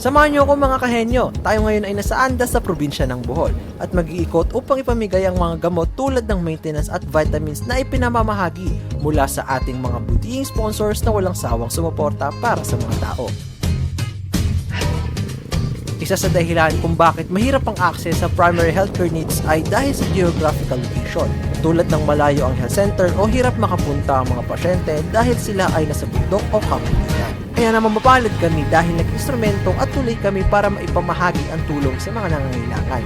Samahan niyo ako mga kahenyo, tayo ngayon ay nasa Andas sa probinsya ng Bohol at mag-iikot upang ipamigay ang mga gamot tulad ng maintenance at vitamins na ipinamamahagi mula sa ating mga butihing sponsors na walang sawang sumuporta para sa mga tao. Isa sa dahilan kung bakit mahirap ang access sa primary healthcare needs ay dahil sa geographical location. Tulad ng malayo ang health center o hirap makapunta ang mga pasyente dahil sila ay nasa bundok o kapiligiran. Kaya naman mapalad kami dahil nag-instrumento at tuloy kami para maipamahagi ang tulong sa mga nangangailangan.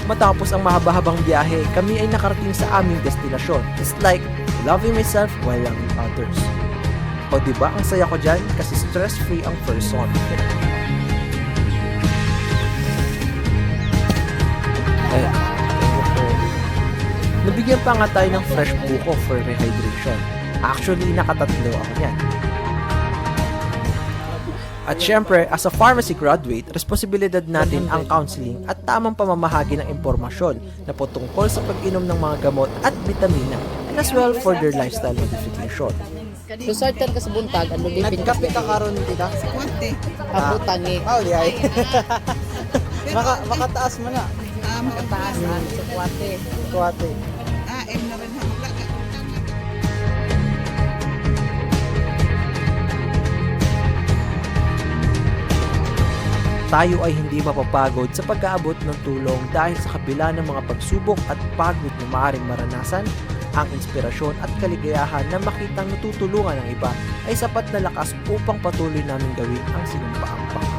Matapos ang mahaba-habang biyahe, kami ay nakarating sa aming destinasyon. It's like loving myself while loving others. O diba ang saya ko dyan kasi stress-free ang person. Nabigyan pa nga tayo ng fresh buko for rehydration. Actually, nakatatlo ako niyan. At syempre, as a pharmacy graduate, responsibilidad natin ang counseling at tamang pamamahagi ng impormasyon na patungkol sa pag-inom ng mga gamot at vitamina and as well for their lifestyle modification. So, sartan ka sa buntag, ano lipin ka? Nagkape ka karon tita? Kwante. Ako tangi. Oh, yay. Makataas mo na. Kataasan sa kwate. Kuwate. Na rin ha. Wala ka. Tayo ay hindi mapapagod sa pag-aabot ng tulong dahil sa kabila ng mga pagsubok at pagod na maaaring maranasan, ang inspirasyon at kaligayahan na makitang natutulungan ng iba ay sapat na lakas upang patuloy namin gawin ang sinumpaang pangarap.